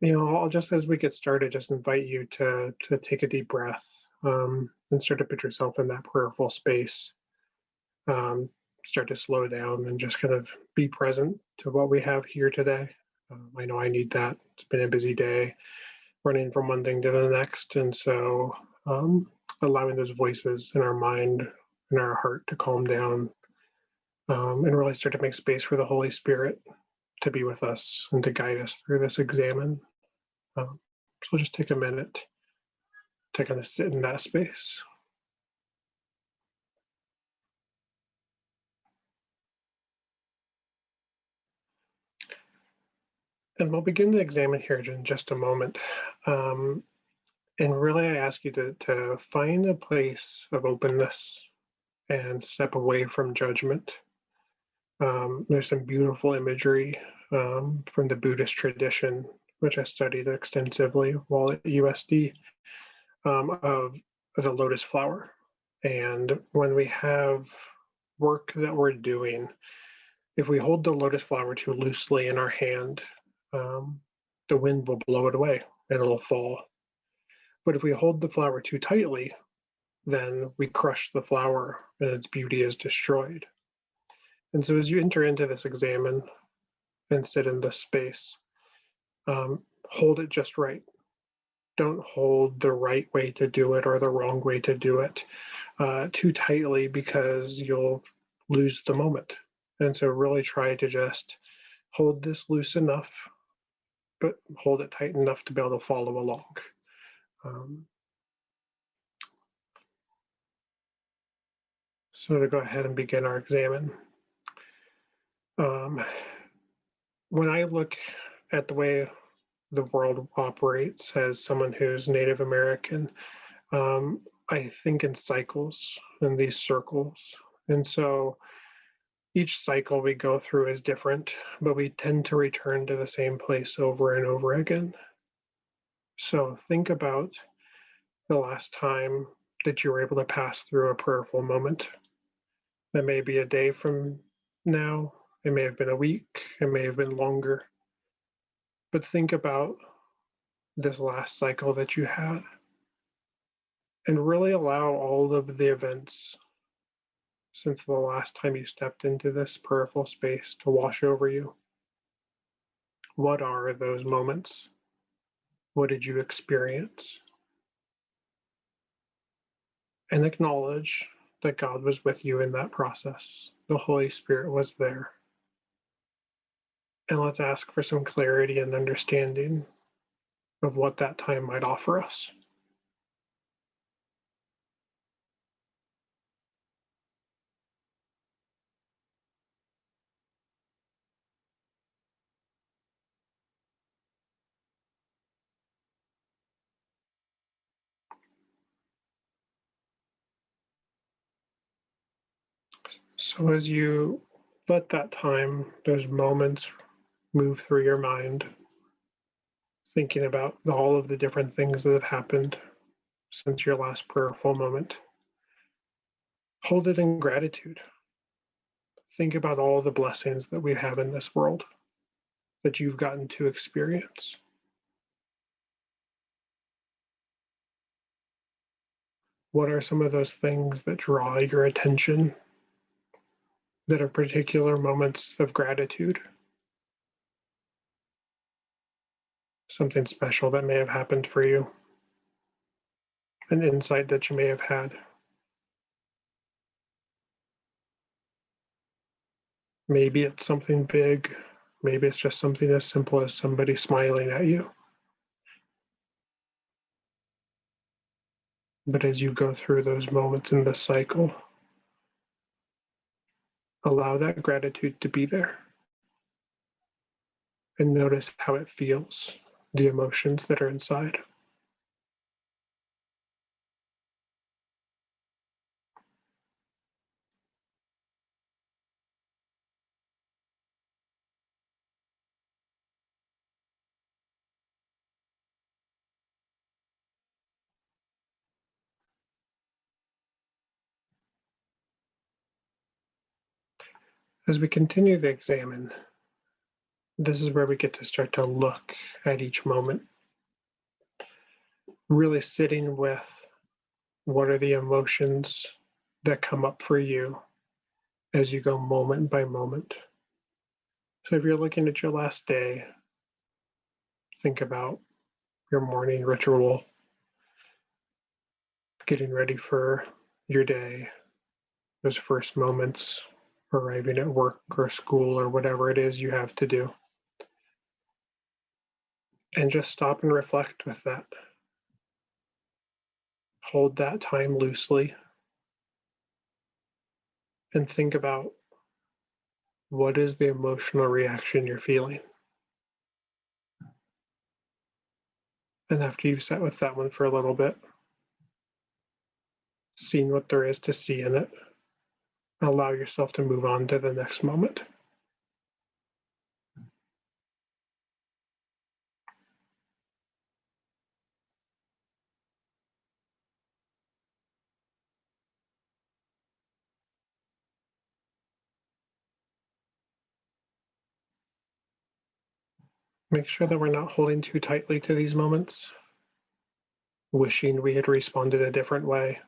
I'll just as we get started, just invite you to take a deep breath and start to put yourself in that prayerful space. Um, Start to slow down and just kind of be present to what we have here today. I know I need that. It's been a busy day, running from one thing to the next, and so um, allowing those voices in our mind and our heart to calm down and really start to make space for the Holy Spirit to be with us and to guide us through this examine. So just take a minute to kind of sit in that space. And we'll begin the examine here in just a moment. Um, and really, I ask you to find a place of openness and step away from judgment. There's some beautiful imagery from the Buddhist tradition, which I studied extensively while at USD, of the lotus flower. And when we have work that we're doing, if we hold the lotus flower too loosely in our hand, um, the wind will blow it away and it'll fall. But if we hold the flower too tightly, then we crush the flower and its beauty is destroyed. And so as you enter into this examine and sit in this space, hold it just right. Don't hold the right way to do it or the wrong way to do it too tightly, because you'll lose the moment. And so really try to just hold this loose enough, but hold it tight enough to be able to follow along. Um, so to go ahead and begin our examine. Um, when I look at the way the world operates as someone who's Native American, I think in cycles and these circles. And so each cycle we go through is different, but we tend to return to the same place over and over again. So think about the last time that you were able to pass through a prayerful moment. That may be a day from now, it may have been a week, it may have been longer. But think about this last cycle that you had and really allow all of the events since the last time you stepped into this prayerful space to wash over you. What are those moments? What did you experience? And acknowledge that God was with you in that process. The Holy Spirit was there. And let's ask for some clarity and understanding of what that time might offer us. So as you let that time, those moments move through your mind, thinking about all of the different things that have happened since your last prayerful moment, hold it in gratitude. Think about all the blessings that we have in this world that you've gotten to experience. What are some of those things that draw your attention that are particular moments of gratitude? Something special that may have happened for you, an insight that you may have had. Maybe it's something big, maybe it's just something as simple as somebody smiling at you. But as you go through those moments in this cycle, allow that gratitude to be there and notice how it feels, the emotions that are inside. As we continue to examine, This is where we get to start to look at each moment, really sitting with what are the emotions that come up for you as you go moment by moment. So if you're looking at your last day, think about your morning ritual, getting ready for your day, those first moments arriving at work or school or whatever it is you have to do. And just stop and reflect with that. Hold that time loosely and think about what is the emotional reaction you're feeling. And after you've sat with that one for a little bit, seeing what there is to see in it, allow yourself to move on to the next moment. Make sure that we're not holding too tightly to these moments, wishing we had responded a different way,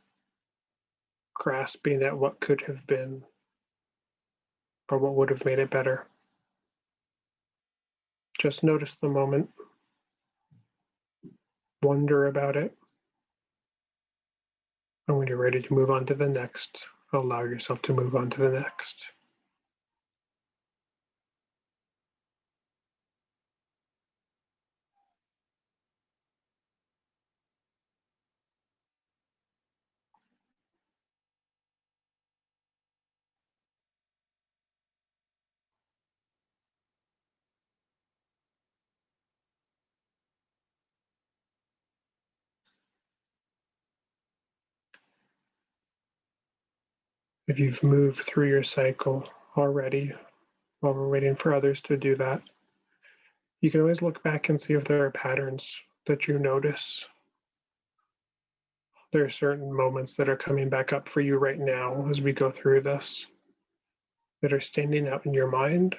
grasping at what could have been or what would have made it better. Just notice the moment, wonder about it, and when you're ready to move on to the next, allow yourself to move on to the next. If you've moved through your cycle already, while we're waiting for others to do that, you can always look back and see if there are patterns that you notice. There are certain moments that are coming back up for you right now as we go through this that are standing out in your mind.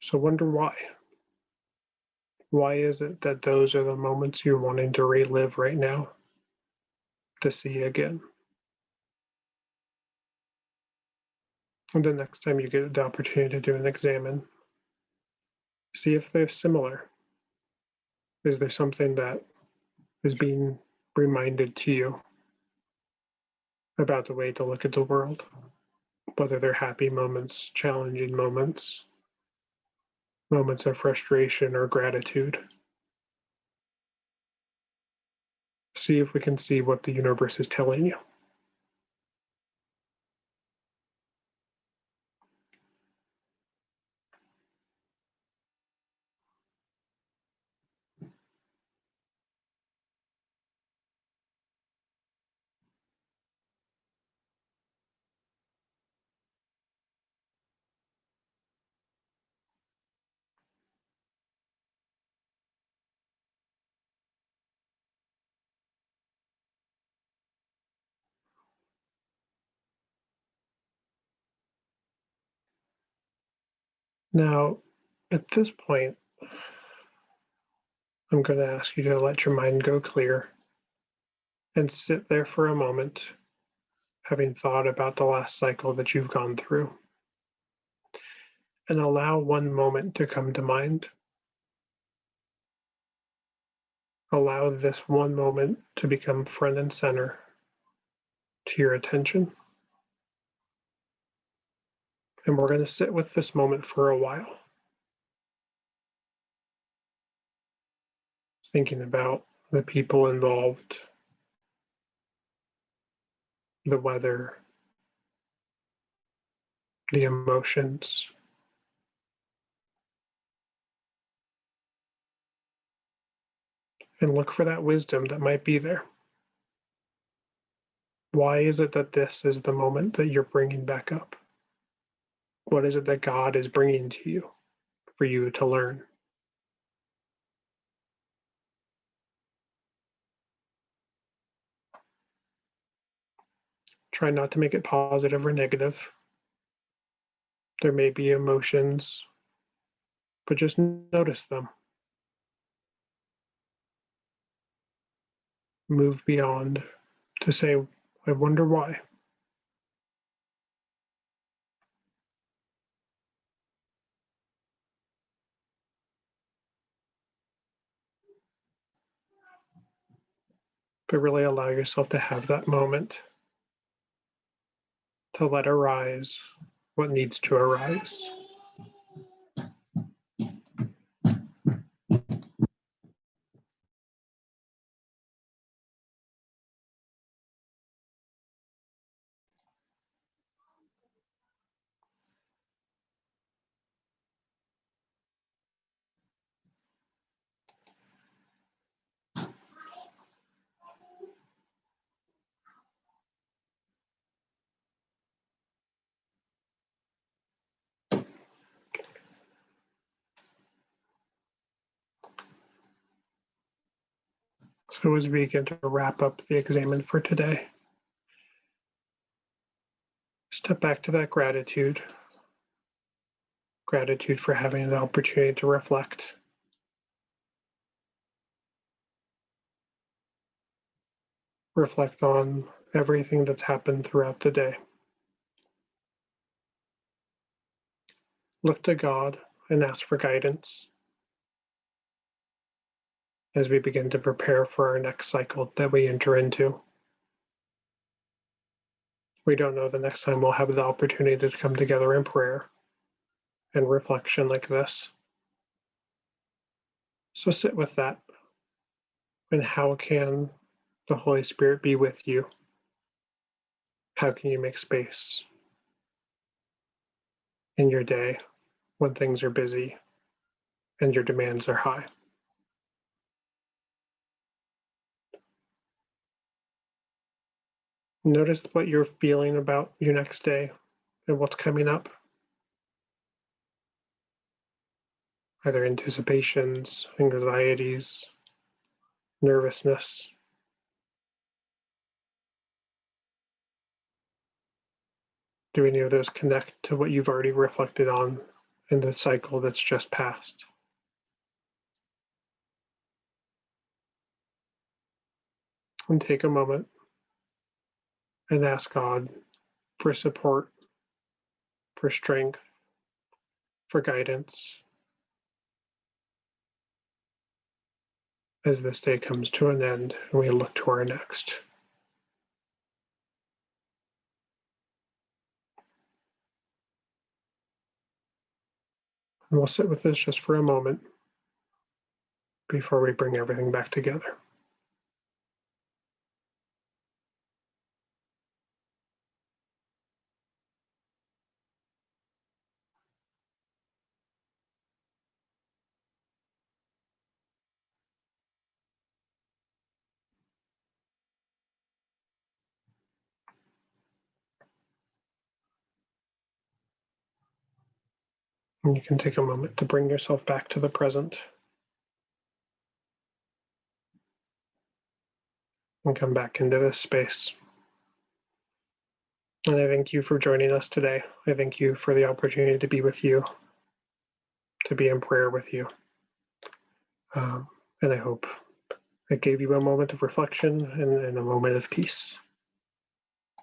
So wonder why. Why is it that those are the moments you're wanting to relive right now to see again? And the next time you get the opportunity to do an examine, see if they're similar. Is there something that is being reminded to you about the way to look at the world? Whether they're happy moments, challenging moments, moments of frustration or gratitude. See if we can see what the universe is telling you. Now, at this point, I'm going to ask you to let your mind go clear and sit there for a moment, having thought about the last cycle that you've gone through, and allow one moment to come to mind. Allow this one moment to become front and center to your attention. And we're going to sit with this moment for a while, thinking about the people involved, the weather, the emotions, and look for that wisdom that might be there. Why is it that this is the moment that you're bringing back up? What is it that God is bringing to you for you to learn? Try not to make it positive or negative. There may be emotions but just notice them. Move beyond to say, I wonder why. But really allow yourself to have that moment to let arise what needs to arise. So as we begin to wrap up the examen for today, step back to that gratitude for having the opportunity to reflect. Reflect on everything that's happened throughout the day. Look to God and ask for guidance as we begin to prepare for our next cycle that we enter into. We don't know the next time we'll have the opportunity to come together in prayer and reflection like this. So sit with that. And how can the Holy Spirit be with you? How can you make space in your day when things are busy and your demands are high? Notice what you're feeling about your next day and what's coming up. Are there anticipations, anxieties, nervousness? Do any of those connect to what you've already reflected on in the cycle that's just passed? And take a moment and ask God for support, for strength, for guidance as this day comes to an end and we look to our next. And we'll sit with this just for a moment before we bring everything back together. And you can take a moment to bring yourself back to the present and come back into this space. And I thank you for joining us today. I thank you for the opportunity to be with you, to be in prayer with you. And I hope it gave you a moment of reflection and a moment of peace.